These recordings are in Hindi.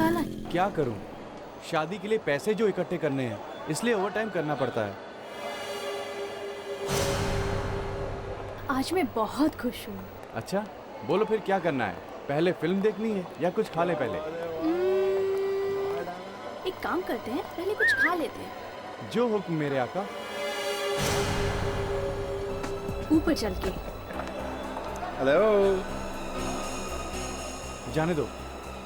निकाला है। क्या करूं? शादी के लिए पैसे जो इकट्ठे करने हैं, इसलिए ओवरटाइम करना पड़ता है। आज मैं बहुत खुश हूँ। अच्छा, बोलो फिर क्या करना है? पहले फिल्म देखनी है या कुछ खा ले पहले? एक काम करते हैं, पहले कुछ खा लेते हैं। जो हुक्म मेरे आका। ऊपर चल के। हेलो। जाने दो,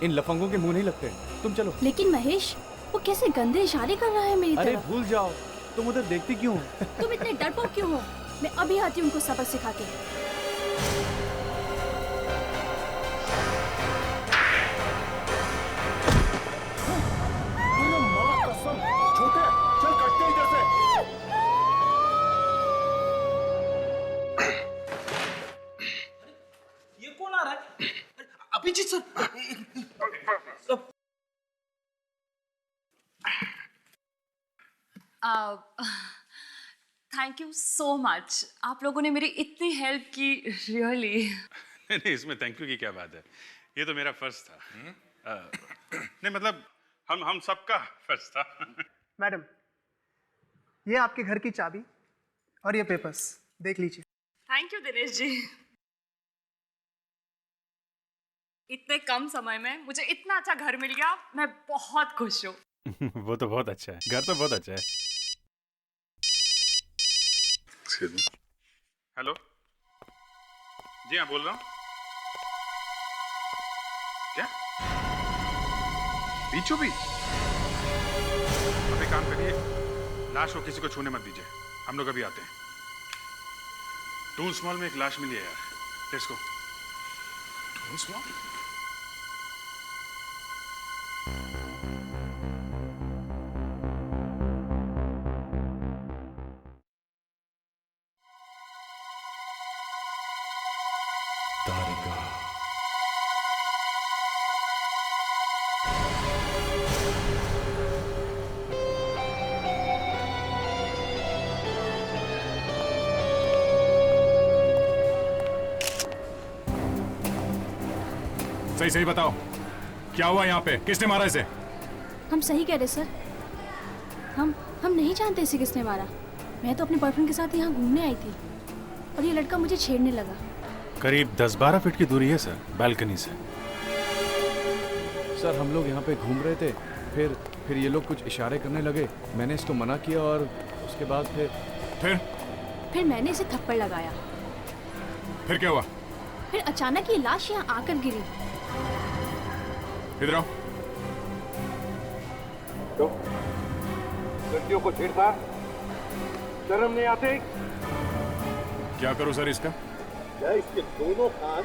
इन लफंगों के मुंह नहीं लगते। तुम चलो। लेकिन महेश, वो कैसे गंदे इशारे कर रहा है मेरी अरे तरफ। भूल जाओ, तुम उधर देखती क्यों हो? तुम इतने डरपोक क्यों हो? मैं अभी आती हूँ उनको सबक सिखा के। छोटे, चल कटते इधर से। ये कौन आ रहा है? Abhijeet sir. Thank you so much. आप लोगों ने मेरी इतनी हेल्प की, रियली। नहीं, इसमें थैंक यू की क्या बात है? ये तो मेरा फर्ज था। नहीं मतलब हम सबका फर्ज था। मैडम, ये आपके घर की चाबी और ये पेपर्स देख लीजिए। Thank you Dinesh ji. इतने कम समय में मुझे इतना अच्छा घर मिल गया, मैं बहुत खुश हूँ। वो तो बहुत अच्छा है, घर तो बहुत अच्छा है। हेलो, जी हाँ बोल रहा हूँ। क्या बीचों बीच? अब एक काम करिए, लाश को किसी को छूने मत दीजिए, हम लोग अभी आते हैं। टूल्स मॉल में एक लाश मिली है यार, लेट्स गो। Tools mall? सही सही बताओ, क्या हुआ यहाँ पे? किसने मारा इसे? हम सही कह रहे सर। हम नहीं जानते इसे किसने मारा। मैं तो अपने बॉयफ्रेंड के साथ यहाँ घूमने आई थी और ये लड़का मुझे छेड़ने लगा। करीब 10-12 फीट की दूरी है सर, बालकनी से। सर हम लोग यहाँ पे घूम रहे थे, फिर ये लोग कुछ इशारे करने लगे। मैंने इसको मना किया और उसके बाद फिर मैंने इसे थप्पड़ लगाया। फिर क्या हुआ? फिर अचानक ये लाश यहाँ आकर गिरी। इधर आओ। तो लड़कियों को छेड़ता, शर्म नहीं आती? क्या करूं सर इसका? या इसके दोनों कान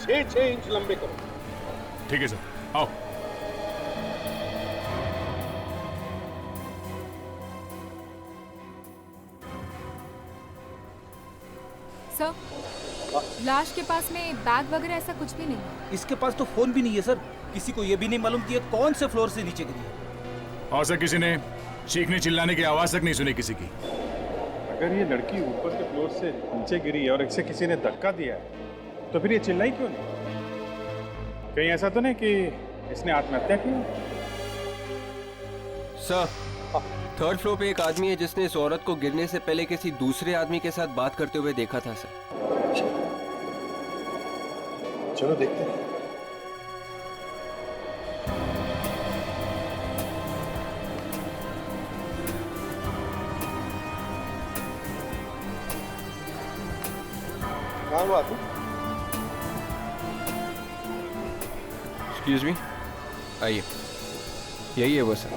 6-6 इंच लंबे करो। ठीक है सर, आओ। सर, लाश के पास में बैग वगैरह ऐसा कुछ भी नहीं। इसके पास तो फोन भी नहीं है सर। किसी को ये भी नहीं मालूम कि ये कौन से फ्लोर से नीचे गिरी है। और सर किसी ने चीखने चिल्लाने की आवाज तक नहीं सुनी किसी की। अगर ये लड़की ऊपर के फ्लोर से नीचे गिरी है और इसे किसी ने धक्का दिया है, तो फिर ये चिल्लाई क्यों नहीं? कहीं ऐसा तो नहीं कि इसने आत्महत्या की? सर, थर्ड फ्लोर पे एक आदमी है जिसने इस औरत को गिरने से पहले किसी दूसरे आदमी के साथ बात करते हुए देखा था सर। चलो देखते हैं। कहाँ बात है? एक्सक्यूज मी, आइए। यही है वो सर।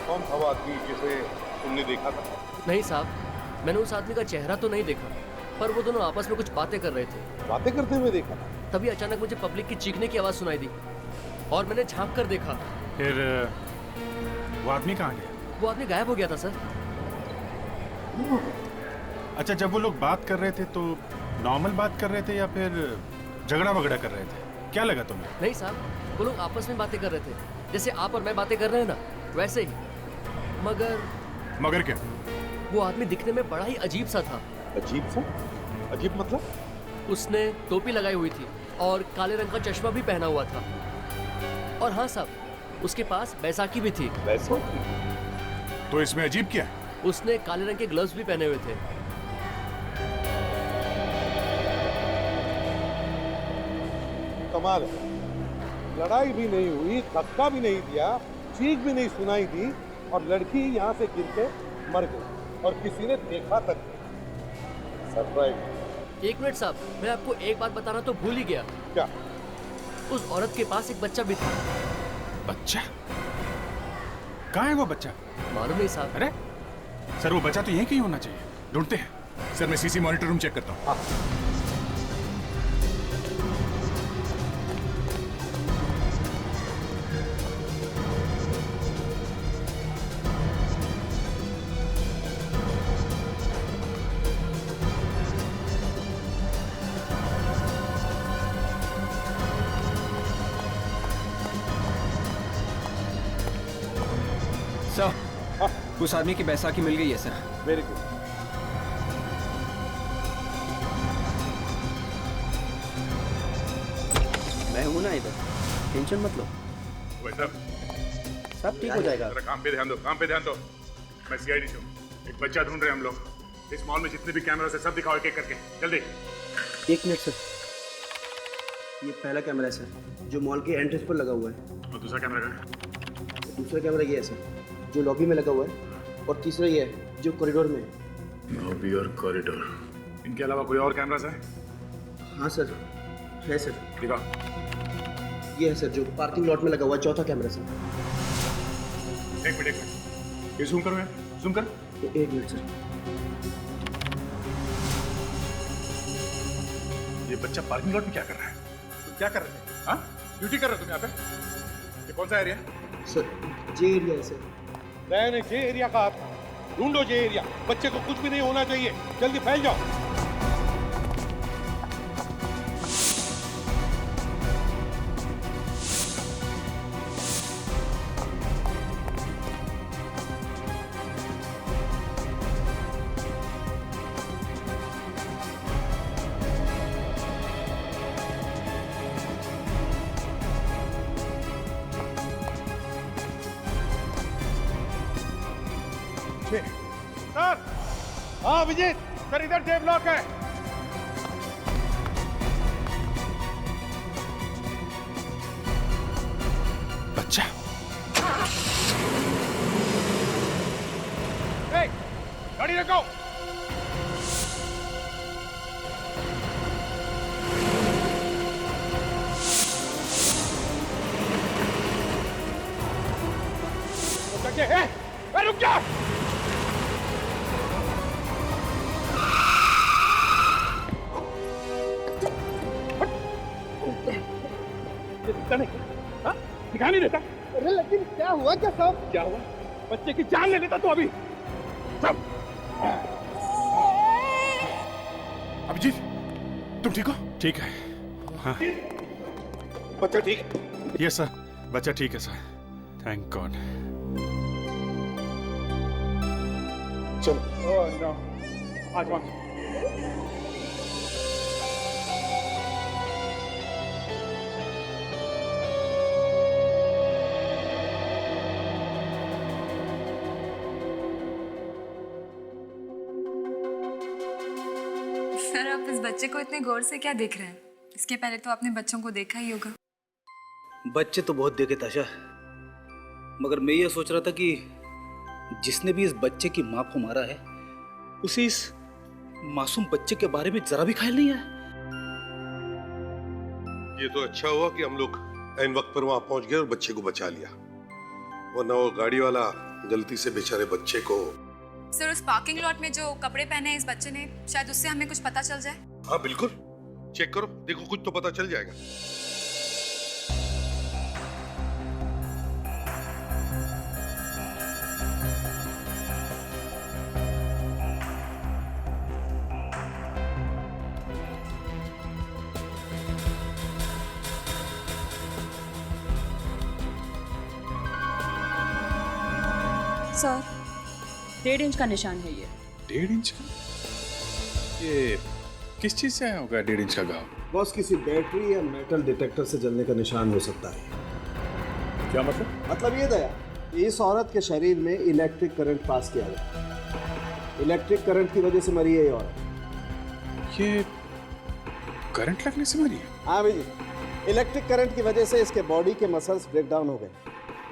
कौन था वो आदमी जिसे तुमने देखा था? नहीं साहब, मैंने उस आदमी का चेहरा तो नहीं देखा, पर वो दोनों आपस में कुछ बातें कर रहे थे। बातें करते हुए देखा? तभी अचानक मुझे पब्लिक की चीखने की आवाज सुनाई दी और मैंने झांक कर देखा। फिर वो आदमी कहाँ गया? वो आदमी गायब हो गया था सर। अच्छा, जब वो लोग बात कर रहे थे तो नॉर्मल बात कर रहे थे या फिर झगड़ा वगड़ा कर रहे थे? क्या लगा तुम्हें? नहीं साहब, वो लोग आपस में बातें कर रहे थे, जैसे आप और मैं बातें कर रहे हैं ना, वैसे ही। मगर क्या? वो आदमी दिखने में बड़ा ही अजीब सा था। अजीब सा? अजीब मतलब? उसने टोपी लगाई हुई थी और काले रंग का चश्मा भी पहना हुआ था। और हाँ साहब, उसके पास बैसाखी भी थी। तो इसमें अजीब क्या है? उसने काले रंग के ग्लव्स भी पहने हुए थे। कमाल है, लड़ाई भी नहीं हुई, धक्का भी नहीं दिया, चीख भी नहीं सुनाई दी और लड़की यहाँ से गिर के मर गई और किसी ने देखा तक नहीं। सरप्राइज। एक मिनट साहब, मैं आपको एक बात बताना तो भूल ही गया। क्या? उस औरत के पास एक बच्चा भी था। बच्चा? कहाँ है वो बच्चा? मालूम नहीं साहब। अरे सर, वो बच्चा तो यहीं कहीं होना चाहिए, ढूंढते हैं। सर मैं सीसी मॉनिटर रूम चेक करता हूँ। सर, उस आदमी की बैसाखी मिल गई है सर। Very good. मैं हूं ना इधर, टेंशन मत लो। भाई साहब, सब ठीक हो जाएगा। जरा काम पे ध्यान दो, काम पे ध्यान दो। मैं सीआईडी से हूँ, एक बच्चा ढूंढ रहे हैं हम लोग। इस मॉल में जितने भी कैमरा से सब दिखाओ एक एक करके, जल्दी। एक मिनट सर, ये पहला कैमरा है सर, जो मॉल के एंट्रेंस पर लगा हुआ है। और दूसरा कैमरा का? दूसरा कैमरा ये है सर, जो लॉबी में लगा हुआ है। और तीसरा ये है, जो कॉरिडोर में है। लॉबी और कॉरिडोर, इनके अलावा कोई और कैमरास है? हाँ सर, है सर। दिखाओ। ये है सर, जो पार्किंग लॉट में लगा हुआ है, चौथा कैमरा सर। एक मिनट, ये जूम करो यार, जूम कर। एक मिनट सर। ये बच्चा पार्किंग लॉट में क्या कर रहा है? तुम क्या कर रहे थे? हाँ, ड्यूटी कर रहे हो तुम यहाँ पे? ये कौन सा एरिया? सर, जे एरिया है सर। मैंने जे एरिया कहा था, ढूंढो जे एरिया। बच्चे को कुछ भी नहीं होना चाहिए, जल्दी फैल जाओ। सर, हाँ विजित सर, इधर जे ब्लॉक है। बच्चा? गाड़ी रखो। रुक जा। दिखा नहीं देता। अरे लेकिन क्या हुआ? क्या साहब? क्या हुआ? बच्चे की जान ले लेता तू अभी। सब। अभिजीत, तुम ठीक हो? ठीक है। हाँ। बच्चा ठीक? यस सर, बच्चा ठीक है सर, थैंक गॉड। चलो। ओह नो, आज मत। सर, आप इस बच्चे को इतने गौर से क्या देख रहे हैं? इसके पहले तो आपने बच्चों को देखा ही होगा। बच्चे तो बहुत देखे ताशा, मगर मैं ये सोच रहा था कि जिसने भी इस बच्चे की माँ को मारा है, उसे इस मासूम बच्चे के बारे में जरा भी ख्याल नहीं आया। ये तो अच्छा हुआ कि हम लोग ऐन वक्त पर वहां पहुंच गए और बच्चे को बचा लिया, वरना वो गाड़ी वाला गलती से बेचारे बच्चे को। सर, उस पार्किंग लॉट में जो कपड़े पहने हैं इस बच्चे ने, शायद उससे हमें कुछ पता चल जाए। हाँ बिल्कुल, चेक करो, देखो कुछ तो पता चल जाएगा। सर, 1.5 इंच का निशान है ये। 1.5 इंच का? ये किस चीज से आया होगा 1.5 इंच का घाव? बॉस किसी बैटरी या मेटल डिटेक्टर से जलने का निशान हो सकता है। क्या मतलब? मतलब ये दया कि इस औरत के शरीर में इलेक्ट्रिक करंट पास किया गया। इलेक्ट्रिक करंट की वजह से मरी है ये औरत। ये करंट लगने से मरी है? हाँ भाई जी, इलेक्ट्रिक करंट की वजह से इसके बॉडी के मसल्स ब्रेक डाउन हो गए,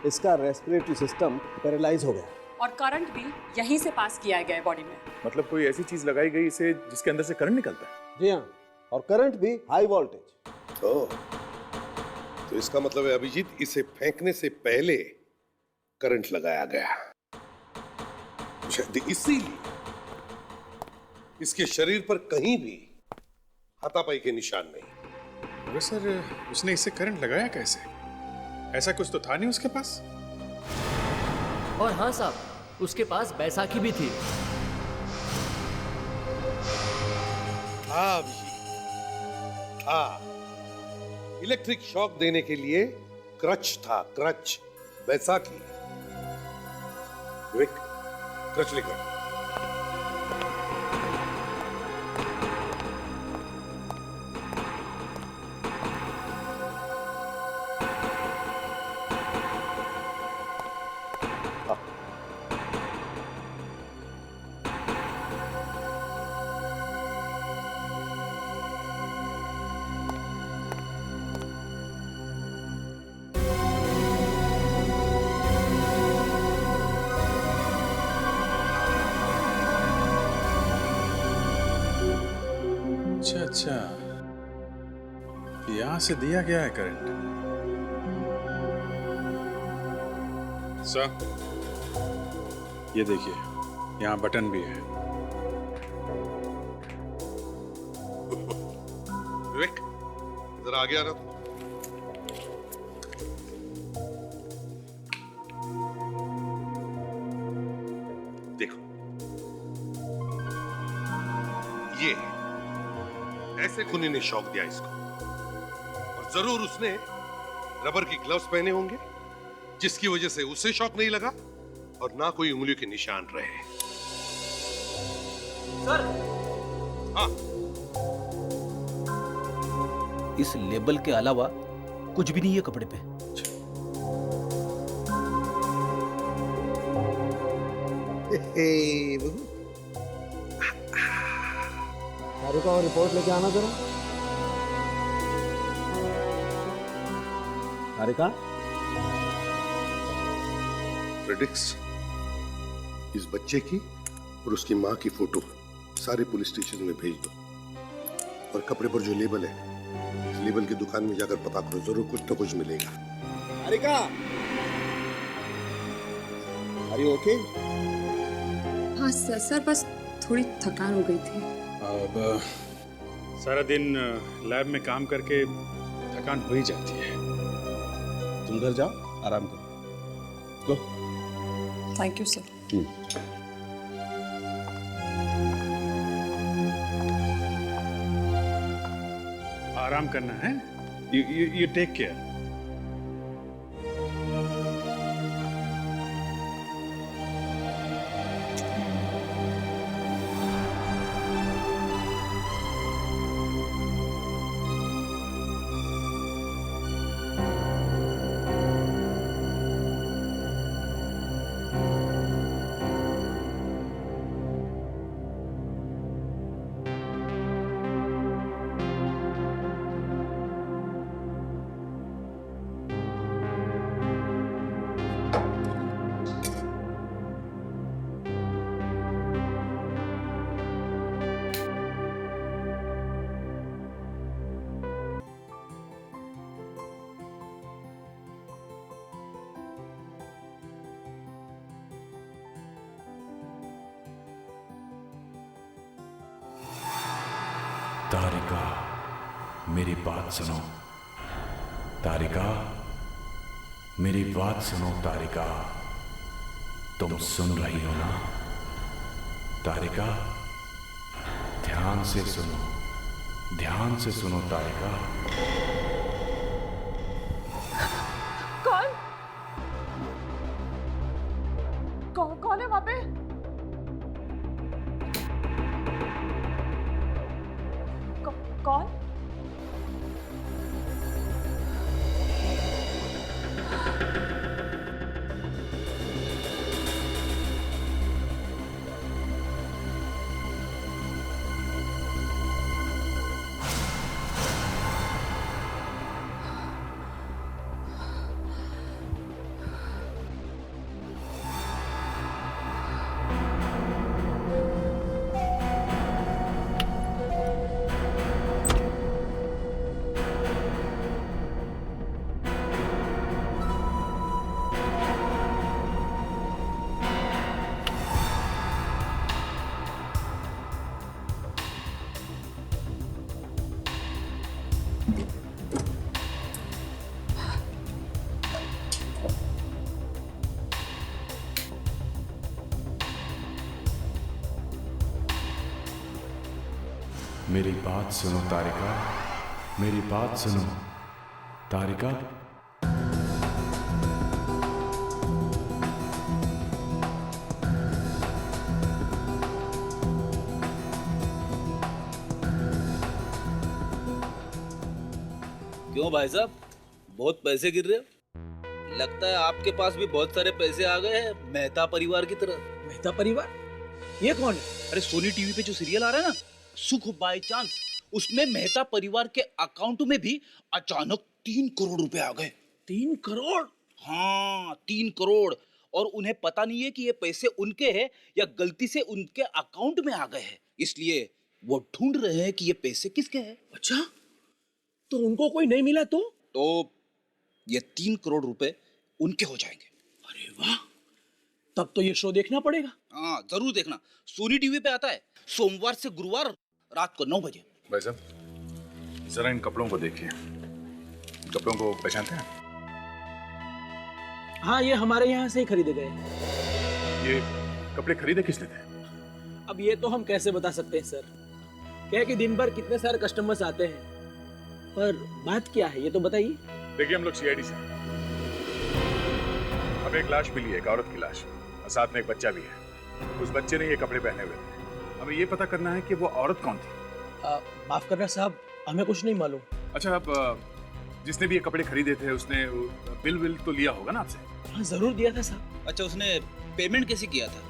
इसका रेस्पिरेटरी सिस्टम पैरालाइज हो गया और करंट भी यहीं से पास किया गया है बॉडी में। मतलब कोई ऐसी चीज लगाई गई इसे जिसके अंदर से करंट निकलता है? जी हाँ, और करंट भी हाई वोल्टेज। ओह, तो इसका मतलब है अभिजीत इसे फेंकने से पहले करंट लगाया गया, शायद इसीलिए इसके शरीर पर कहीं भी हाथापाई के निशान नहीं। अरे सर, उसने इसे करंट लगाया कैसे? ऐसा कुछ तो था नहीं उसके पास। और हाँ साहब, उसके पास बैसाखी भी थी। हाँ अभिजीत, हाँ, इलेक्ट्रिक शॉक देने के लिए क्रच था, क्रच, बैसाखी। विक, क्रच लेकर। अच्छा, यहां से दिया गया है करंट। सर, ये देखिए, यहाँ बटन भी है। विवेक, जरा आगे आना तो। देखो, ये ऐसे खूनी ने शॉक दिया इसको, और जरूर उसने रबर की ग्लव्स पहने होंगे जिसकी वजह से उसे शॉक नहीं लगा और ना कोई उंगलियों के निशान रहे। सर, हाँ, इस लेबल के अलावा कुछ भी नहीं है कपड़े पे। तारिका और रिपोर्ट लेके आना जरा। तारिका, प्रेडिक्स, इस बच्चे की और उसकी मां की फोटो सारे पुलिस स्टेशन में भेज दो, और कपड़े पर जो लेबल है, इस लेबल की दुकान में जाकर पता करो, जरूर कुछ तो कुछ मिलेगा। तारिका, आर यू ओके? हाँ सर, बस थोड़ी थकान हो गई थी। अब सारा दिन लैब में काम करके थकान हो ही जाती है। तुम घर जाओ, आराम करो। गो। Thank you sir. आराम करना है। You take care. तारिका, मेरी बात सुनो। तारिका, मेरी बात सुनो। तारिका, तुम सुन रही हो ना? तारिका, ध्यान से सुनो, ध्यान से सुनो तारिका। कौन है वहां पे? मेरी बात सुनो तारिका, मेरी बात सुनो तारिका। क्यों भाई साहब, बहुत पैसे गिर रहे हो? लगता है आपके पास भी बहुत सारे पैसे आ गए हैं मेहता परिवार की तरह। मेहता परिवार? ये कौन है? अरे सोनी टीवी पे जो सीरियल आ रहा है ना, सुख बाय चांस, उसमें मेहता परिवार के अकाउंट में भी अचानक 3 करोड़ रुपए आ गए। 3 करोड़? हाँ, 3 करोड़। और उन्हें पता नहीं है कि ये पैसे उनके हैं या गलती से उनके अकाउंट में आ गए हैं, इसलिए वो ढूंढ रहे हैं कि ये पैसे किसके हैं। अच्छा, तो उनको कोई नहीं मिला तो ये 3 करोड़ रुपए उनके हो जाएंगे। अरे वाह, तब तो ये शो देखना पड़ेगा। हाँ जरूर देखना, सोनी टीवी पे आता है सोमवार से गुरुवार रात को 9 बजे। भाई साहब जरा इन कपड़ों को देखिए, इन कपड़ों को पहचानते हैं? हाँ, ये हमारे यहाँ से ही खरीदे गए। ये कपड़े खरीदे किसने थे? अब ये तो हम कैसे बता सकते हैं सर, क्या कि दिन भर कितने सारे कस्टमर्स आते हैं, पर बात क्या है ये तो बताइए। देखिए हम लोग सीआईडी से, अब एक लाश मिली है, एक औरत की लाश, और साथ में एक बच्चा भी है। उस बच्चे ने ये कपड़े पहने हुए थे। हमें ये पता करना है कि वो औरत कौन थी। माफ करना साहब, हमें कुछ नहीं मालूम। अच्छा, अब जिसने भी ये कपड़े खरीदे थे उसने बिल तो लिया होगा ना आपसे? हाँ जरूर दिया था साहब। अच्छा, उसने पेमेंट कैसे किया था?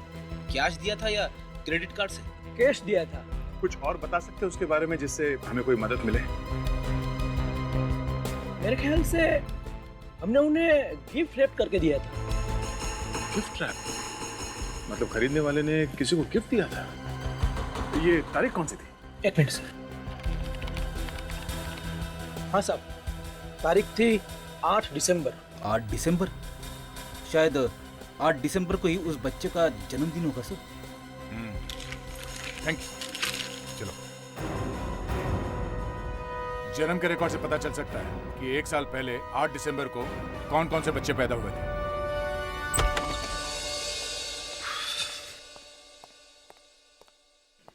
कैश दिया था या क्रेडिट कार्ड से? कैश दिया था। कुछ और बता सकते हैं उसके बारे में जिससे हमें कोई मदद मिले? मेरे ख्याल से हमने उन्हें गिफ्ट रैप करके दिया था। Gift wrap? मतलब खरीदने वाले ने किसी को गिफ्ट दिया था? ये तारीख कौन सी थी? एक मिनट सर। हाँ साहब, तारीख थी 8 दिसंबर। 8 दिसंबर? शायद 8 दिसंबर को ही उस बच्चे का जन्मदिन होगा सर। Thank you. चलो, जन्म के रिकॉर्ड से पता चल सकता है कि 1 साल पहले 8 दिसंबर को कौन कौन से बच्चे पैदा हुए थे।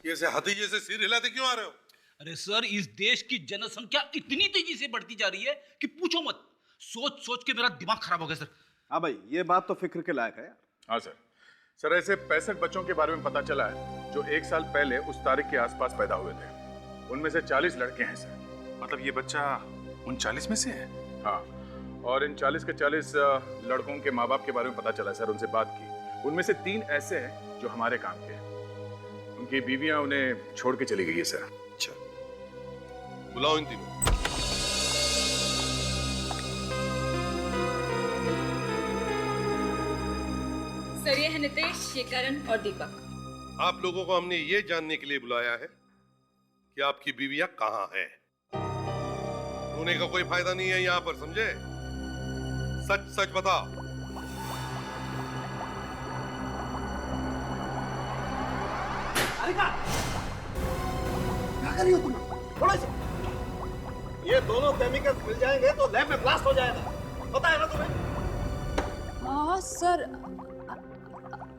ये से हाथी जैसे सिर हिलाते क्यों आ रहे हो? अरे सर, इस देश की जनसंख्या इतनी तेजी से बढ़ती जा रही है कि पूछो मत। सोच सोच के मेरा दिमाग खराब हो गया सर। हाँ भाई, ये बात तो फिक्र के लायक है यार। हाँ सर, ऐसे 65 बच्चों के बारे में पता चला है जो 1 साल पहले उस तारीख के आसपास पैदा हुए थे। उनमें से 40 लड़के हैं सर। मतलब ये बच्चा उन 40 में से है? हाँ, और इन 40 के 40 लड़कों के माँ बाप के बारे में पता चला सर, उनसे बात की। उनमें से 3 ऐसे हैं जो हमारे काम के हैं। उनकी बीवियां उन्हें छोड़ के चली गई है सर। अच्छा, बुलाओ इन तीनों। सर, ये है नितेश, ये करण और दीपक। आप लोगों को हमने ये जानने के लिए बुलाया है कि आपकी बीवियां कहाँ हैं। रोने का कोई फायदा नहीं है यहाँ पर, समझे? सच सच बताओ। तारिका, क्या कर रही हो तुम? थोड़ा सा। ये दोनों केमिकल्स मिल जाएंगे तो लैब में ब्लास्ट हो जाएगा, पता है ना तुम्हें? हाँ sir,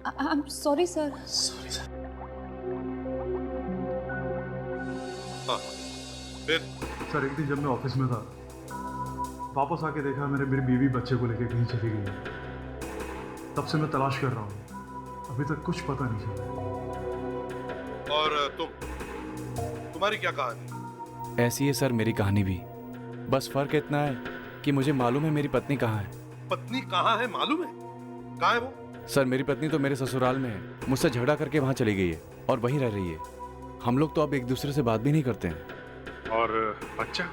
I am sorry sir. Sorry sir. हाँ, फिर? सर, एक दिन जब मैं ऑफिस में था, वापस आके देखा मेरी बीवी बच्चे को लेके कहीं चली गई है। तब से मैं तलाश कर रहा हूँ, अभी तक कुछ पता नहीं चला। और तुम्हारी क्या कहानी? ऐसी है सर मेरी कहानी भी, बस फर्क इतना है कि मुझे मालूम है मेरी पत्नी कहाँ है। पत्नी कहाँ है मालूम है? कहाँ है वो? सर, मेरी पत्नी तो मेरे ससुराल में है, मुझसे झगड़ा करके वहाँ चली गई है और वहीं रह रही है। हम लोग तो अब एक दूसरे से बात भी नहीं करते हैं। और बच्चा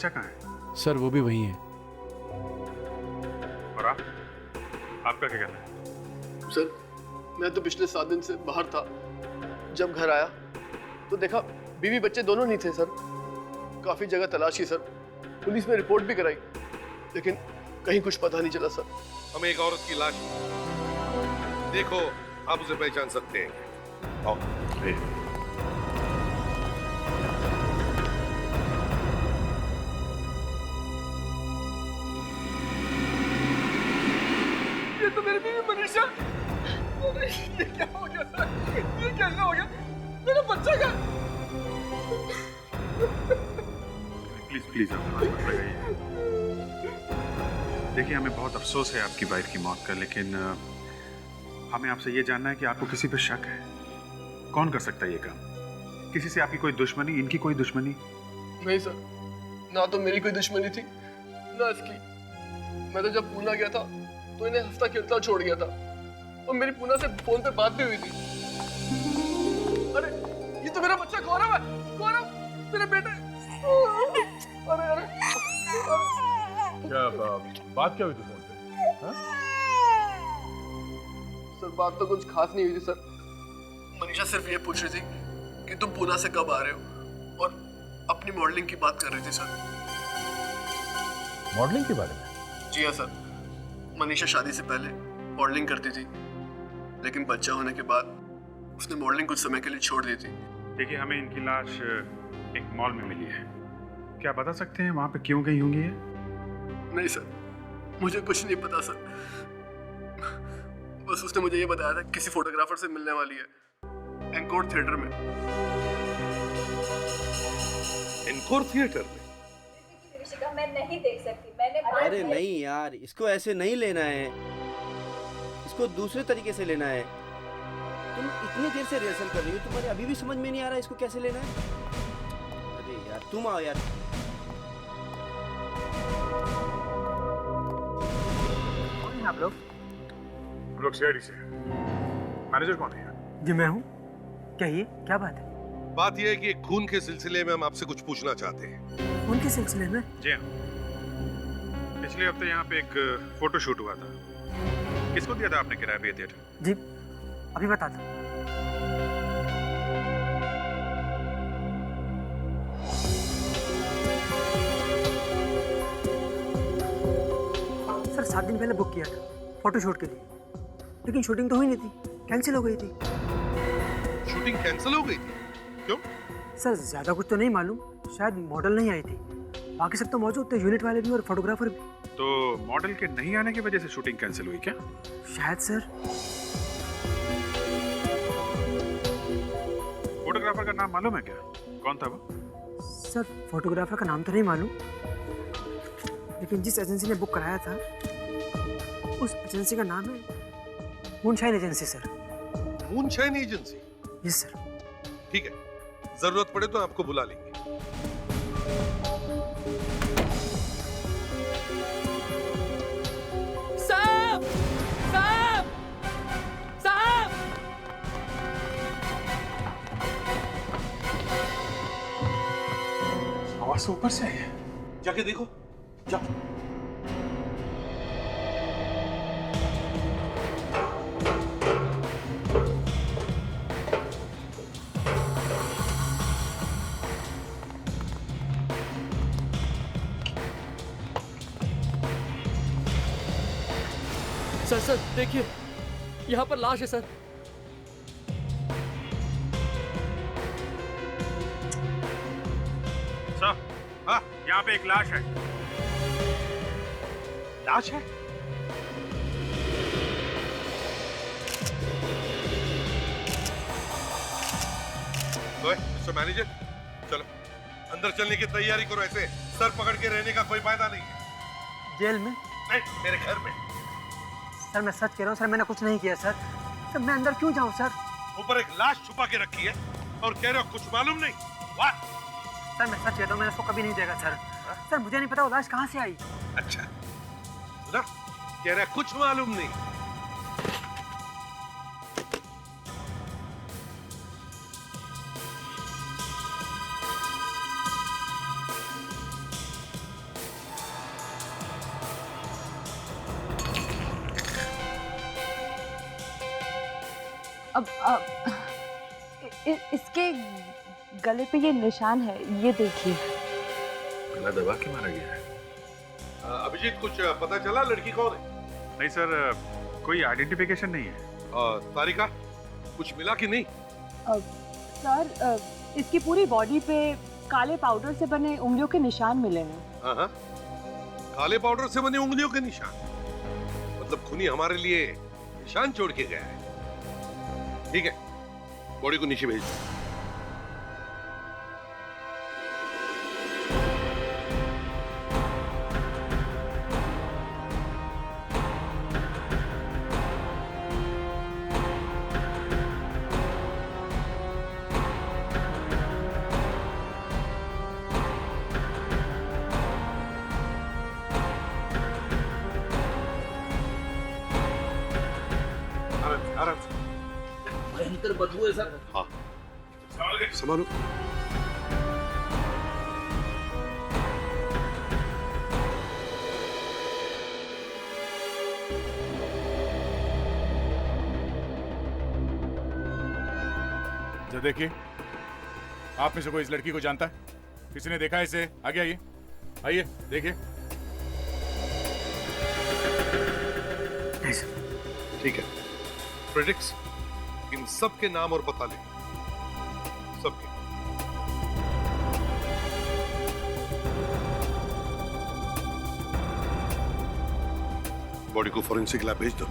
कहाँ है? सर, वो भी वहीं है। और आपका क्या कहना है? सर, मैं तो पिछले 7 दिन से बाहर था। जब घर आया तो देखा बीवी बच्चे दोनों नहीं थे सर। काफी जगह तलाशी सर, पुलिस में रिपोर्ट भी कराई, लेकिन कहीं कुछ पता नहीं चला सर। हमें एक औरत की लाश देखो, आप उसे पहचान सकते हैं। आओ। ये तो मेरी बीवी मनीषा। ये क्या हो गया सर? ये कैसे हो गया? मेरा बच्चा का प्लीज प्लीज आप हाथ मत लगाइए। देखिए, हमें बहुत अफसोस है आपकी वाइफ की मौत का, लेकिन हमें आपसे ये जानना है कि आपको किसी पर शक है? कौन कर सकता है ये काम? किसी से आपकी कोई दुश्मनी, इनकी कोई दुश्मनी? नहीं सर, ना तो मेरी कोई दुश्मनी थी ना इसकी। मैं तो जब पूना गया था तो इन्हें हफ्ता खेलता छोड़ गया था और मेरी पूना से फोन पे बात भी हुई थी। अरे ये तो मेरा बच्चा गौरव है, गौरव मेरे बेटे। अरे अरे क्या बात क्या हुई थी फोन पे? सर बात तो कुछ खास नहीं हुई थी सर। मनीषा सिर्फ ये पूछ रही थी कि तुम पूना से कब आ रहे हो और अपनी मॉडलिंग की बात कर रही थी सर। मॉडलिंग के बारे में? जी हाँ सर, मनीषा शादी से पहले मॉडलिंग करती थी, लेकिन बच्चा होने के बाद उसने मॉडलिंग कुछ समय के लिए छोड़ दी थी। देखिए, हमें इनकी लाश एक मॉल में मिली है। क्या बता सकते हैं वहां पे क्यों गई होंगी ये? नहीं सर, मुझे कुछ नहीं पता सर। बस उसने मुझे ये बताया था किसी फोटोग्राफर से मिलने वाली है एंकोर थिएटर में। एंकोर थिएटर में? मैं नहीं देख सकती, मैंने अरे नहीं यार, इसको ऐसे नहीं लेना है, इसको दूसरे तरीके से लेना है। तुम इतनी देर से रिहर्सल कर रही हो, तुम्हारे अभी भी समझ में नहीं आ रहा इसको कैसे लेना है? अरे यार तुम आओ यार। कौन है आप लोग? हम लोग सीआईडी से। मैनेजर कौन है? जी मैं हूँ। कहिए क्या बात है? बात यह है कि एक खून के सिलसिले में हम आपसे कुछ पूछना चाहते हैं। खून के सिलसिले में? जी हाँ, पिछले हफ्ते यहाँ पे एक फोटो शूट हुआ था। किसको दिया था आपने किराए पे ये थिएटर? जी अभी बताता हूँ। सर 7 दिन पहले बुक किया था फोटो शूट के लिए, लेकिन शूटिंग तो हुई नहीं थी, कैंसिल हो गई थी। शूटिंग कैंसिल हो गई थी? क्यों? सर ज्यादा कुछ तो नहीं मालूम, शायद मॉडल नहीं आई थी, बाकी सब तो मौजूद थे, यूनिट वाले भी और फोटोग्राफर भी। तो मॉडल के नहीं आने की वजह से शूटिंग कैंसिल हुई क्या? शायद सर। फोटोग्राफर का नाम मालूम है क्या? कौन था वो? सर फोटोग्राफर का नाम तो नहीं मालूम, लेकिन जिस एजेंसी ने बुक कराया था उस एजेंसी का नाम है moonshine agency. Sir moonshine agency? Yes sir. ठीक है, जरूरत पड़े तो आपको बुला लेंगे। साहब! साहब! साहब! आवाज तो ऊपर से आई है, जाके देखो, जाओ। सर सर देखिए, यहाँ पर लाश है सर। सर, हाँ, यहाँ पे एक लाश है। लाश है? मिस्टर मैनेजर, चलो अंदर चलने की तैयारी करो। ऐसे सर पकड़ के रहने का कोई फायदा नहीं है। जेल में? नहीं, मेरे घर में। सर मैं सच कह रहा हूँ सर, मैंने कुछ नहीं किया सर। सर मैं अंदर क्यों जाऊँ सर? ऊपर एक लाश छुपा के रखी है और कह रहे हो कुछ मालूम नहीं? वाह! सर मैं सच कहता हूँ, मैंने उसको कभी नहीं देखा सर। सर मुझे नहीं पता वो लाश कहाँ से आई। अच्छा, सुना? कह रहा कुछ मालूम नहीं। अब इसके गले पे ये निशान है, ये देखिए। गला दबा के मारा गया है। अभिजीत, कुछ पता चला लड़की कौन है? नहीं सर, कोई आइडेंटिफिकेशन नहीं है। तारिका, कुछ मिला कि नहीं? सर इसकी पूरी बॉडी पे काले पाउडर से बने उंगलियों के निशान मिले हैं। हाँ, काले पाउडर से बने उंगलियों के निशान? मतलब खूनी हमारे लिए निशान छोड़ के गया है। ठीक है, बॉडी को नीचे भेज दो। भयंकर बदबू है सर। हाँ संभालो। जरा देखिए, आप में से कोई इस लड़की को जानता है? किसी ने देखा है इसे? आगे आइए, आइए देखिए। ठीक है, प्रेडिक्स इन सब के नाम और बता ले, सबके। बॉडी को फॉरेंसिक लैब भेज दो।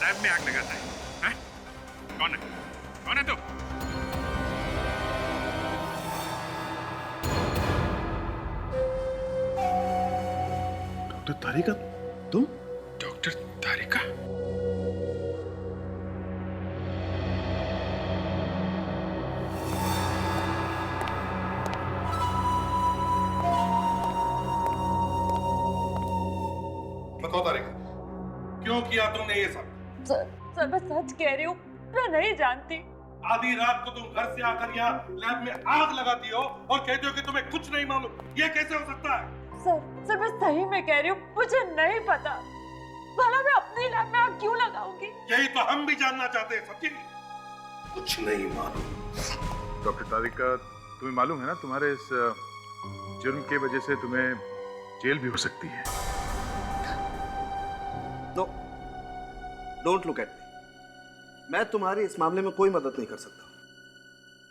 लैब में आग लगाता है, हैं? कौन है? कौन है तू? डॉक्टर तारिका, तुम? डॉक्टर तारिका? बताओ तारिका, क्यों किया तुमने ये सब? सर मैं सच कह रही हूँ, मैं नहीं जानती। आधी रात को तुम घर से आकर यहाँ लैब में आग लगाती हो और कहते हो कि तुम्हें कुछ नहीं मालूम। ये कैसे हो सकता है? सर मैं सही में कह रही हूँ, मुझे नहीं पता। भला मैं अपनी लैब में आग क्यों लगाऊंगी? यही तो हम भी जानना चाहते हैं सच्ची। कुछ नहीं मालूम। डॉक्टर तारिका, तुम्हें मालूम है ना, तुम्हारे इस जुर्म की वजह से तुम्हें जेल भी हो सकती है। Don't look at me. मैं तुम्हारी इस मामले में कोई मदद नहीं कर सकता।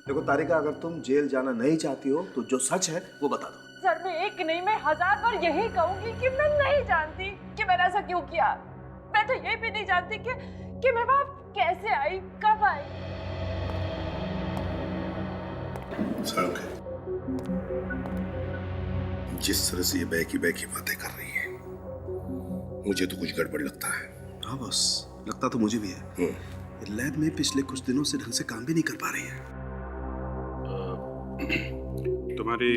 देखो तारिका, अगर तुम जेल जाना नहीं चाहती हो तो जो सच है वो बता दो। सर मैं एक नहीं, मैं 1000 बार यही कहूंगी कि मैं नहीं जानती कि मैंने ऐसा क्यों किया। मैं तो ये भी नहीं जानती कि मैं वहां कैसे आई, कब आई। सड़क है। जिस तरह से ये बैकी बातें कर रही है, मुझे तो कुछ गड़बड़ लगता है। हाँ बॉस, लगता तो मुझे भी है। लैब में पिछले कुछ दिनों से ढंग से काम भी नहीं कर पा रही है। तुम्हारी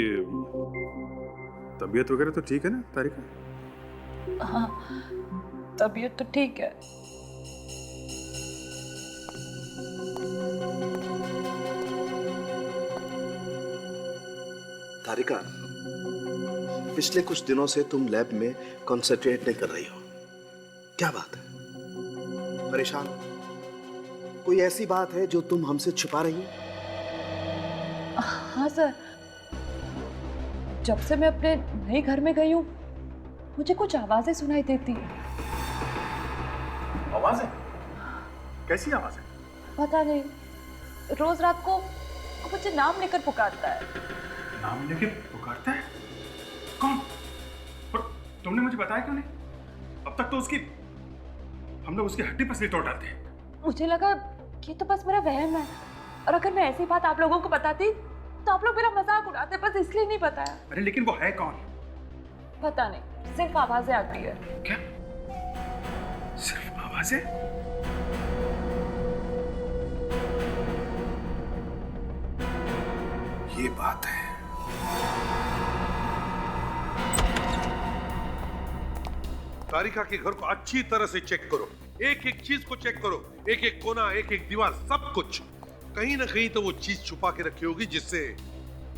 तबीयत वगैरह तो ठीक है ना तारिका? हाँ, तबीयत तो ठीक है। तारिका, पिछले कुछ दिनों से तुम लैब में कंसंट्रेट नहीं कर रही हो। क्या बात है? परेशान? कोई ऐसी बात है जो तुम हमसे छुपा रही हो? हाँ सर, जब से मैं अपने नए घर में गई हूँ, मुझे कुछ आवाजें सुनाई देती है। आवाजें? कैसी आवाजें? पता नहीं, रोज रात को मुझे नाम लेकर पुकारता है। नाम लेके पुकारता है? कौन? पर तुमने मुझे बताया क्यों नहीं? अब तक तो हम लोग उसकी हड्डी पसली तोड़ डालते हैं। मुझे लगा कि तो बस मेरा वहम है, और अगर मैं ऐसी बात आप लोगों को बताती तो आप लोग मेरा मजाक उड़ाते, बस इसलिए नहीं बताया। अरे लेकिन वो है कौन? पता नहीं, सिर्फ आवाजें आती है। क्या? सिर्फ आवाजें? ये बात है। तारिका के घर को अच्छी तरह से चेक करो, एक एक चीज को चेक करो, एक एक कोना, एक एक दीवार, सब कुछ। कहीं ना कहीं तो वो चीज छुपा के रखी होगी जिससे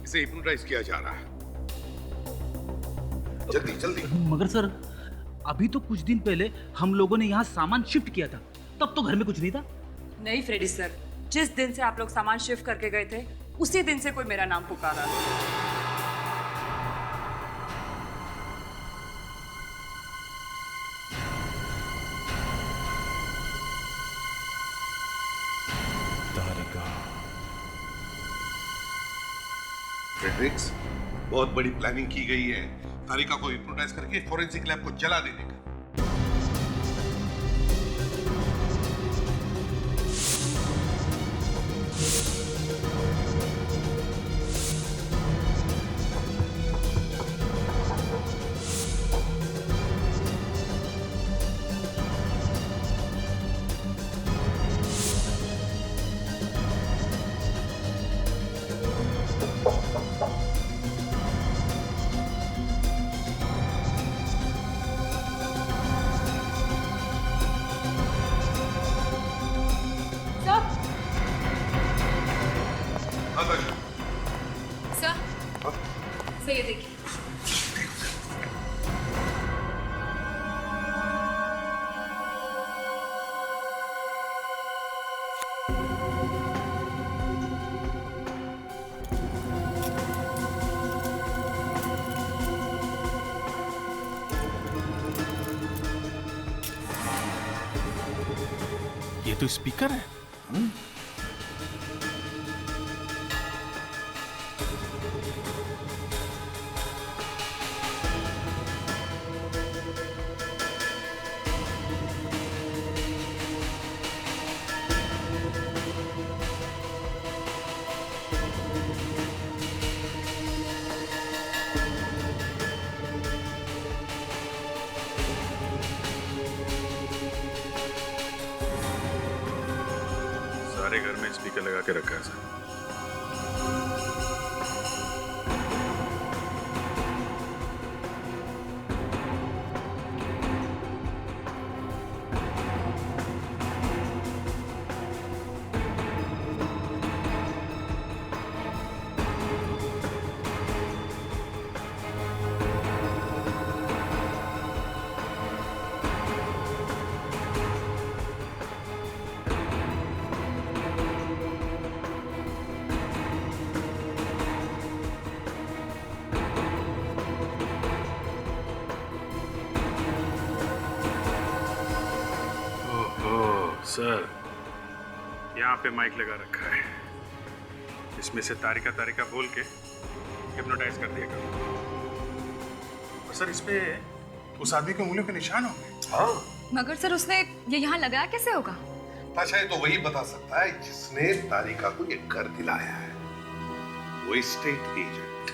इसे हिप्नोटाइज किया जा रहा है। जल्दी जल्दी। मगर सर, अभी तो कुछ दिन पहले हम लोगों ने यहाँ सामान शिफ्ट किया था, तब तो घर में कुछ नहीं था। नहीं फ्रेडी सर, जिस दिन से आप लोग सामान शिफ्ट करके गए थे उसी दिन से कोई मेरा नाम पुकारा। फ्रेडरिक्स, बहुत बड़ी प्लानिंग की गई है तारिका को हिप्नोटाइज करके फोरेंसिक लैब को जला देने का। सर ये देखिए। ये तो स्पीकर है। सारे घर में स्पीकर लगा के रखा है सर। सर, यहाँ पे माइक लगा रखा है, इसमें से तारिका तारिका बोल के हिप्नोटाइज कर दिया करो। और सर, इस पे उस आदमी के उंगलियों के निशान होंगे। हाँ, मगर सर उसने ये यहाँ लगाया कैसे होगा? ताशा ये तो वही बता सकता है जिसने तारिका को ये घर दिलाया है, वो स्टेट एजेंट।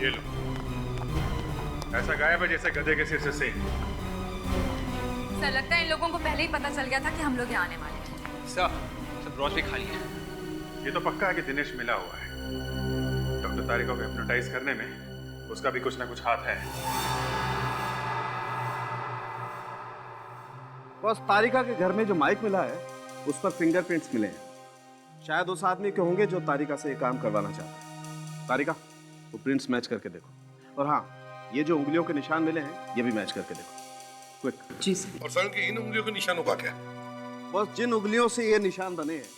ये लो, ऐसा गायब है जैसे गधे के सिर से सेंध। सर लगता है इन लोगों को पहले ही पता चल गया था कि हम लोग यहाँ आने वाले हैं। सब ग्रॉसरी खाली है। ये तो पक्का है कि दिनेश मिला हुआ है। डॉक्टर तारिका को हिप्नोटाइज करने में उसका भी कुछ ना कुछ हाथ है। बस तारिका के घर में जो माइक मिला है उस पर फिंगरप्रिंट्स मिले हैं। शायद उस आदमी के होंगे जो तारिका से ये काम करवाना चाहता है। तारिका, वो प्रिंट्स मैच करके देखो। और हाँ, ये जो उंगलियों के निशान मिले हैं ये भी मैच करके देखो। क्विक। जी सर। और सर के इन उंगलियों के निशानों का क्या? बस जिन उंगलियों से ये निशान बने हैं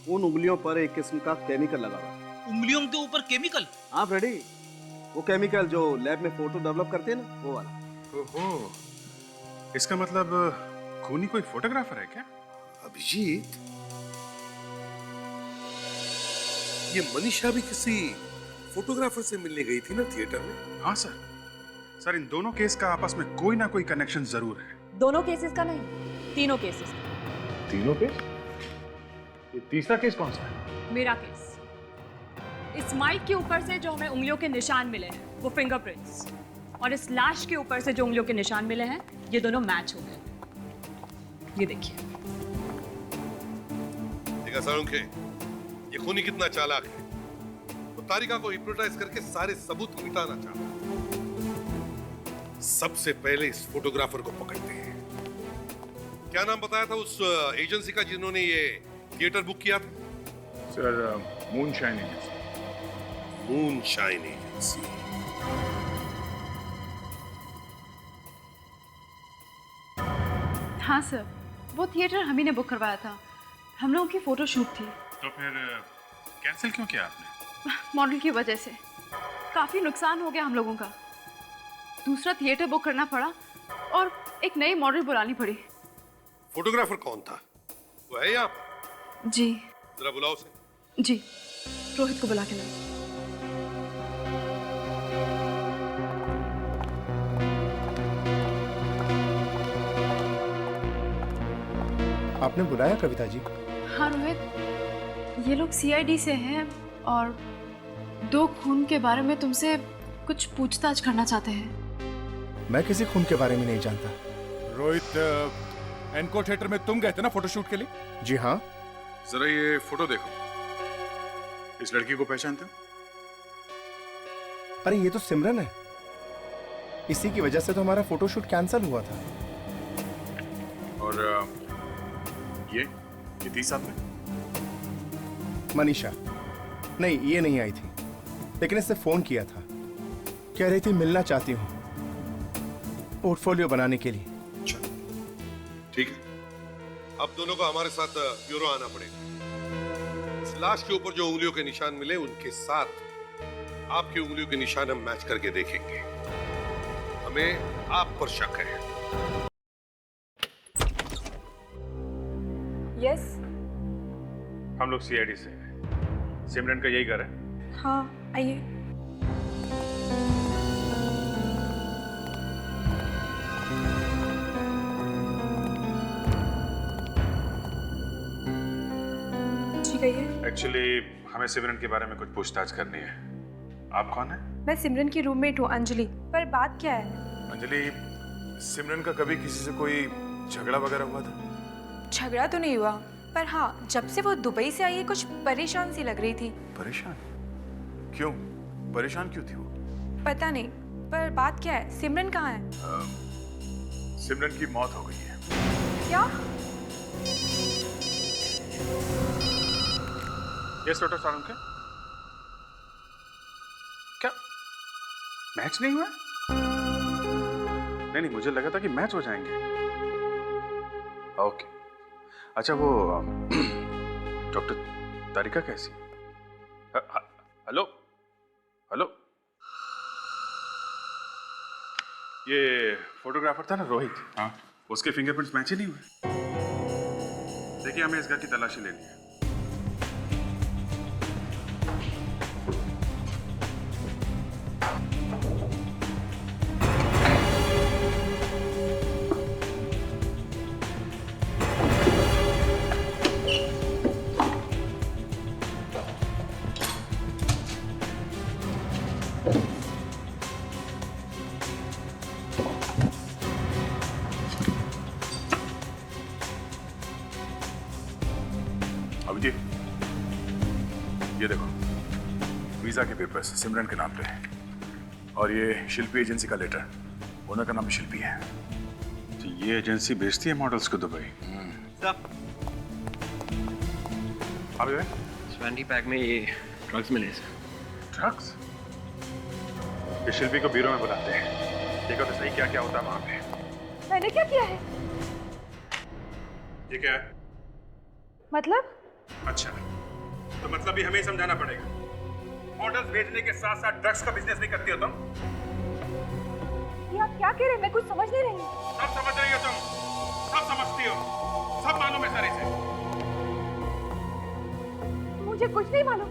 उन उंगलियों पर एक किस्म का केमिकल लगा हुआ है। उंगलियों के ऊपर केमिकल? हाँ फ्रेडी, वो केमिकल जो लैब में फोटो डेवलप करते हैं ना, वो वाला। ओहो, इसका मतलब खूनी कोई फोटोग्राफर है क्या? अभिजीत, ये मनीषा भी किसी फोटोग्राफर से मिलने गई थी ना थिएटर में? हाँ सर। सर, इन दोनों केस का आपस में कोई ना कोई कनेक्शन जरूर है। दोनों केसेस का नहीं, तीनों केसेस का। तीनों केस? ये तीसरा केस कौन सा है? मेरा केस। इस माइक के ऊपर से जो हमें उंगलियों के निशान मिले हैं वो फिंगरप्रिंट्स, और इस लाश के ऊपर से जो उंगलियों के निशान मिले हैं ये दोनों मैच हो गए। ये देखिए। देखा सारुंखे, ये खूनी कितना चालाक है, वो तारिका को हिप्नोटाइज करके सारे सबूत मिटाना चाहता है। सबसे पहले इस फोटोग्राफर को पकड़ते हैं। क्या नाम बताया था उस एजेंसी का जिन्होंने ये थिएटर बुक किया था? Sir, moonshine agency. Moonshine agency. हाँ सर, वो थिएटर हम ही ने बुक करवाया था। हम लोगों की फोटो शूट थी। तो फिर कैंसिल क्यों किया आपने? मॉडल की वजह से काफी नुकसान हो गया हम लोगों का। दूसरा थिएटर बुक करना पड़ा और एक नई मॉडल बुलानी पड़ी। फोटोग्राफर कौन था? वो है यहाँ पर? जी। जरा बुलाओ उसे। जी, रोहित को बुला के लाओ। आपने बुलाया कविता जी? हाँ रोहित, ये लोग सीआईडी से हैं और 2 खून के बारे में तुमसे कुछ पूछताछ करना चाहते हैं। मैं किसी खून के बारे में नहीं जानता। रोहित, एनको थिएटर में तुम गए थे ना फोटोशूट के लिए? जी हाँ। जरा ये फोटो देखो। इस लड़की को पहचानते हो? अरे ये तो सिमरन है। इसी की वजह से तो हमारा फोटोशूट कैंसिल हुआ था। और ये थी साथ में? मनीषा। नहीं, ये नहीं आई थी, लेकिन इससे फोन किया था। कह रही थी मिलना चाहती हूँ पोर्टफोलियो बनाने के लिए। ठीक है, अब दोनों को हमारे साथ ब्यूरो आना पड़ेगा। इस लाश के ऊपर जो उंगलियों के निशान मिले उनके साथ आपकी उंगलियों के निशान हम मैच करके देखेंगे। हमें आप पर शक है। यस। हम लोग सीआईडी से हैं। सिमरन का यही घर है? हाँ, आइए। एक्चुअली हमें सिमरन के बारे में कुछ पूछताछ करनी है। आप कौन है? मैं सिमरन की रूममेट हूँ, अंजलि। पर बात क्या है? अंजलि, सिमरन का कभी किसी से कोई झगड़ा वगैरह हुआ था? झगड़ा तो नहीं हुआ, पर हाँ, जब से वो दुबई से आई है कुछ परेशान सी लग रही थी। परेशान? क्यों? परेशान क्यों थी वो? पता नहीं, पर बात क्या है? सिमरन कहाँ है? सिमरन की मौत हो गई है। क्या? ये फोटो सारुण के? क्या मैच नहीं हुआ? नहीं, मुझे लगा था कि मैच हो जाएंगे। ओके, अच्छा वो डॉक्टर तारिका कैसी? हेलो हेलो, ये फोटोग्राफर था ना रोहित? हाँ, उसके फिंगरप्रिंट्स मैच ही नहीं हुए। देखिए, हमें इस घर की तलाशी लेनी है। अभिजीत, ये देखो, वीजा के पेपर्स सिमरन के नाम पे है और ये शिल्पी एजेंसी का लेटर, ओनर का नाम भी शिल्पी है। तो ये एजेंसी भेजती है मॉडल्स को दुबई। अभी 20 पैक में ये ड्रग्स मिले सर। ड्रग्स? ये शिल्पी को ब्यूरो में बुलाते हैं, देखो तो सही क्या क्या होता है वहां पे। मैंने क्या किया है? ये क्या है? मतलब? अच्छा, तो मतलब भी हमें ही समझाना पड़ेगा। मॉडल्स भेजने के साथ साथ ड्रग्स का बिजनेस भी करती हो तुम? ये आप क्या कह रहे हैं? मैं कुछ समझ नहीं रही। सब समझ रही हो तुम, सब समझती हो, सब मालूम है सारे से। मुझे कुछ नहीं मालूम।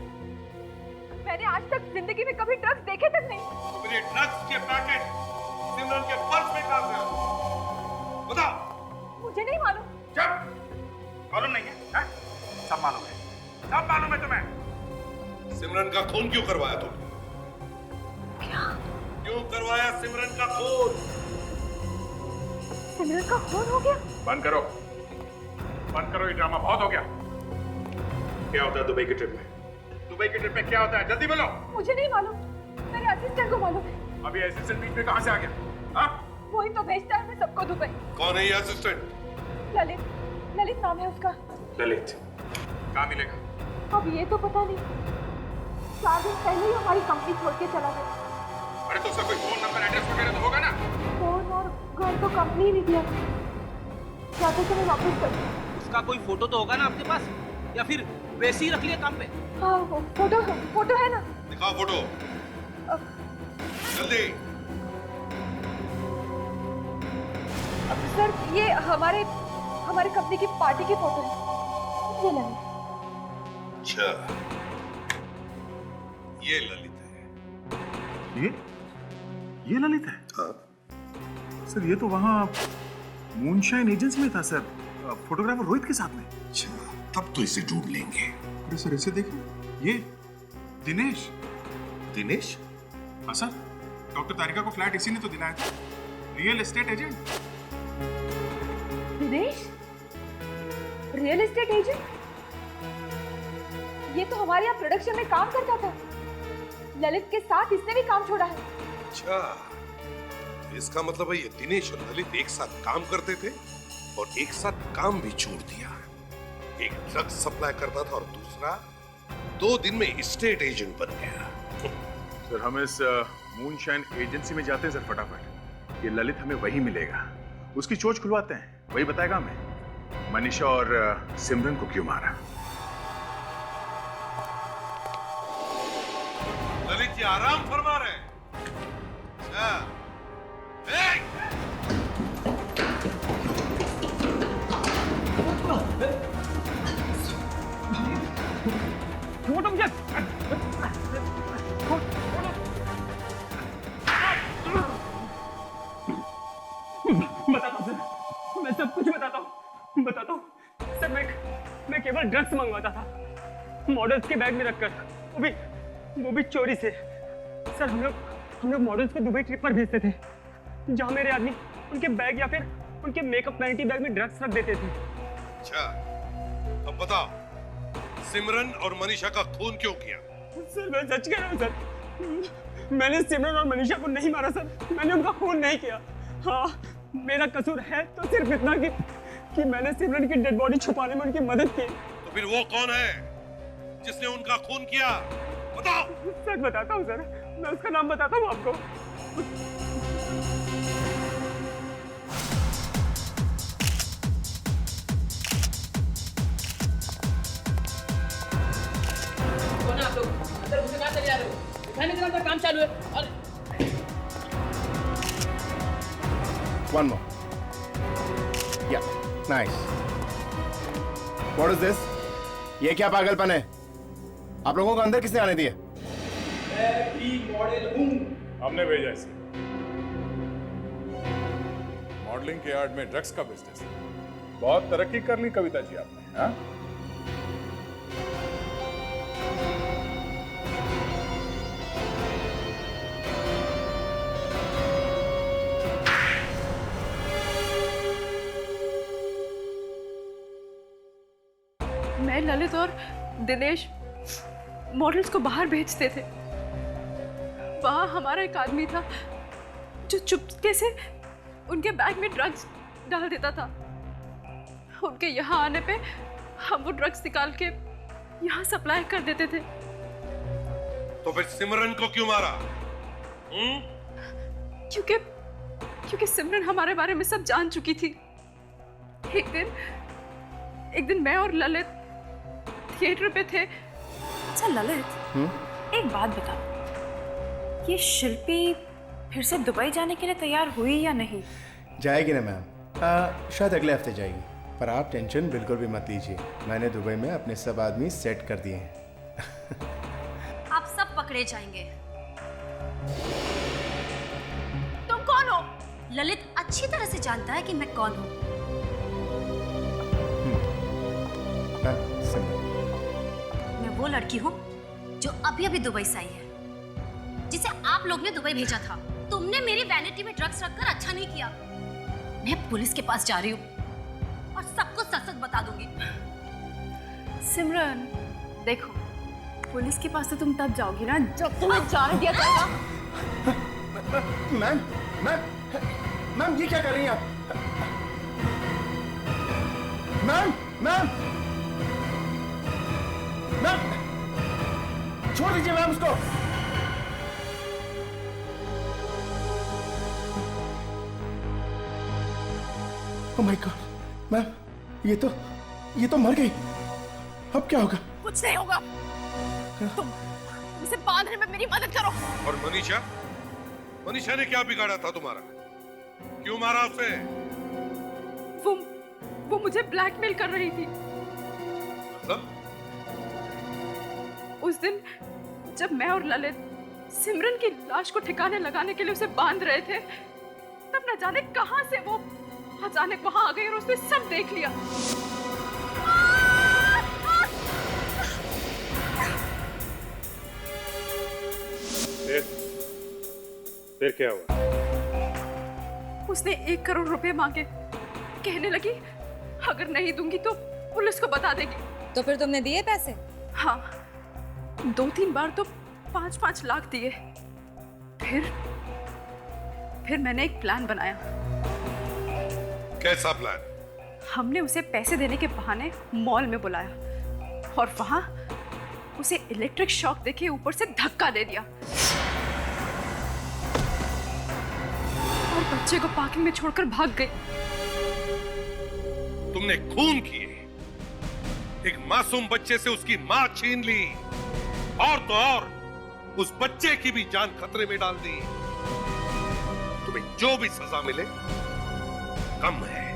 मैंने आज तक जिंदगी में कभी ड्रग्स देखे तक नहीं। तो फिर ये ड्रग्स के पैकेट सिमरन के पर्स में कहां से? बताओ। मुझे नहीं मालूम। चुप, मालूम नहीं है? सब मालूम है, सब मालूम है तुम्हें। सिमरन का खून क्यों करवाया तुमने? क्या? क्यों करवाया सिमरन का खून? सिमरन का खून हो गया? बंद करो, बंद करो, ये ड्रामा बहुत हो गया। क्या होता है दुबई की ट्रिप में? दुबई की ट्रिप में क्या होता है? जल्दी बोलो। मुझे नहीं मालूम, मेरे असिस्टेंट को मालूम है। अभी असिस्टेंट बीच में कहाँ से आ गया? हाँ? वही तो भेजता है मैं सबको दुबई। कौन है ये असिस्टेंट? ललित, ललित नाम है उसका। ललित कहाँ मिलेगा? अब ये तो पता नहीं, 4 दिन पहले ही हमारी कंपनी छोड़ के चला गया। अरे तो उसका कोई फोन नंबर एड्रेस वगैरह तो होगा ना? फोन और घर तो कंपनी ही नहीं दिया। जाते समय वापस कर। उसका कोई फोटो तो होगा ना आपके पास, या फिर वैसे ही रख लिया काम पे? हाँ फोटो है ना। दिखाओ फोटो जल्दी। सर ये हमारे कंपनी की पार्टी की फोटो है, ये ललित। अच्छा ये ललित है। ये ललित है? हाँ सर ये तो वहाँ मूनशाइन एजेंसी में था सर, फोटोग्राफर रोहित के साथ में। अच्छा तब तो इसे ढूंढ लेंगे। अरे सर इसे देखिए, ये दिनेश। दिनेश? हाँ सर, डॉक्टर तारिका को फ्लैट इसी ने तो दिलाया था, real estate agent. Dinesh real estate agent? ये तो हमारे यहाँ प्रोडक्शन में काम करता था। ललित के साथ इसने भी काम छोड़ा है। अच्छा इसका मतलब है ये दिनेश और ललित एक साथ काम करते थे और एक साथ काम भी छोड़ दिया। एक ड्रग्स सप्लाई करता था और दूसरा 2 दिन में स्टेट एजेंट बन गया। सर हम इस मूनशाइन एजेंसी में जाते हैं सर फटाफट। ये ललित हमें वही मिलेगा, उसकी चोच खुलवाते हैं, वही बताएगा हमें मनीषा और सिमरन को क्यों मारा। ललित जी आराम फरमा रहे हैं। अच्छा बताता हूँ सर, मैं सब कुछ बताता हूँ सर। मैं केवल ड्रग्स मंगवाता था, मॉडल्स के बैग में रखकर, वो भी चोरी से। सर हम लोग मॉडल्स को दुबई ट्रिप पर भेजते थे, जहाँ मेरे आदमी उनके बैग या फिर उनके मेकअप वैनिटी बैग में ड्रग्स रख देते थे। अच्छा अब बताओ सिमरन और मनीषा का खून क्यों किया? सर मैं सच कह रहा हूँ सर, मैंने सिमरन और मनीषा को नहीं मारा सर, मैंने उनका खून नहीं किया। हाँ मेरा कसूर है तो सिर्फ इतना कि मैंने सिमरन की डेड बॉडी छुपाने में उनकी मदद की। तो फिर वो कौन है जिसने उनका खून किया? बताओ। सच बताता हूँ सर, मैं उसका नाम बताता हूँ आपको। कौन है आप लोग? अंदर घुसे कहाँ चले जा रहे हो? दिखाने के अंदर काम चालू है। और One more. Yeah, nice. What is this? ये क्या पागलपन है? आप लोगों को अंदर किसने आने दिया? मैं भी मॉडल हूँ। हमने भेजा इसे। मॉडलिंग के आर्ट में ड्रग्स का बिजनेस। बहुत तरक्की कर ली कविता जी आपने, हाँ? मैं, ललित और दिनेश मॉडल्स को बाहर भेजते थे। वहां हमारा एक आदमी था जो चुपके से उनके बैग में ड्रग्स डाल देता था। उनके यहाँ आने पे हम वो ड्रग्स निकाल के यहाँ सप्लाई कर देते थे। तो फिर सिमरन को क्यों मारा? क्योंकि सिमरन हमारे बारे में सब जान चुकी थी। एक दिन मैं और ललित थिएटर पे थे। अच्छा ललित, एक बात बताओ, ये शिल्पी फिर से दुबई जाने के लिए तैयार हुई या नहीं? जाएगी ना मैम, शायद अगले हफ्ते जाएगी। पर आप टेंशन बिल्कुल भी मत लीजिए, मैंने दुबई में अपने सब आदमी सेट कर दिए हैं। आप सब पकड़े जाएंगे। तुम कौन हो? ललित अच्छी तरह से जानता है कि मैं कौन हूँ। मैं वो लड़की हूँ जो अभी अभी दुबई से आई है, जिसे आप लोग ने दुबई भेजा था। तुमने मेरी वैनिटी में ड्रग्स रखकर अच्छा नहीं किया। मैं पुलिस के पास जा रही हूँ और सबको सच सच बता दूंगी। सिमरन, देखो, पुलिस के पास तो तुम तब जाओगी ना जब तुम्हें जाने दिया जाएगा। मैम मैम मैम ये क्या कर रही हैं आप? मैम मैम मैम छोड़ दीजिए मैम उसको। ओह माय गॉड मैम, ये तो मर गई। अब क्या होगा? कुछ नहीं होगा। तुम इसे बांधने में मेरी मदद करो। और मनीषा मनीषा ने क्या बिगाड़ा था तुम्हारा? क्यों मारा उसे? वो मुझे ब्लैकमेल कर रही थी। मतलब? उस दिन जब मैं और ललित सिमरन की लाश को ठिकाने लगाने के लिए उसे बांध रहे थे, तब न जाने कहां से वो अचानक वहां आ गई और उसने सब देख लिया। फिर क्या हुआ? उसने 1 करोड़ रुपए मांगे। कहने लगी अगर नहीं दूंगी तो पुलिस को बता देगी। तो फिर तुमने दिए पैसे? हाँ, 2-3 बार तो 5-5 लाख दिए। फिर मैंने एक प्लान बनाया। कैसा प्लान? हमने उसे पैसे देने के बहाने मॉल में बुलाया और वहां उसे इलेक्ट्रिक शॉक देके ऊपर से धक्का दे दिया और बच्चे को पार्किंग में छोड़कर भाग गई। तुमने खून किए, एक मासूम बच्चे से उसकी मां छीन ली और तो और उस बच्चे की भी जान खतरे में डाल दी। तुम्हें जो भी सजा मिले कम है।